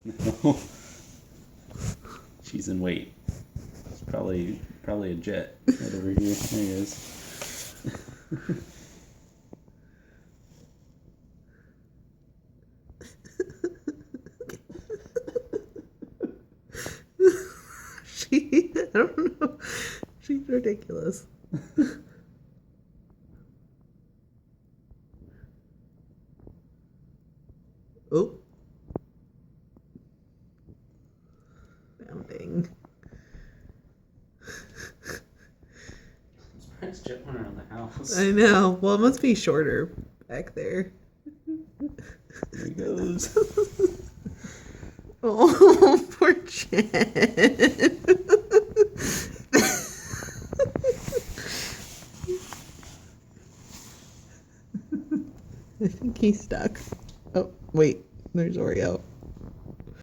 No. She's in wait. It's probably a jet right over here. There he is. I don't know. She's ridiculous. Oh. Bounding. Surprise jet went around the house. I know. Well, it must be shorter back there. There he goes. Oh, poor Jen. I think he's stuck. Oh, wait. There's Oreo.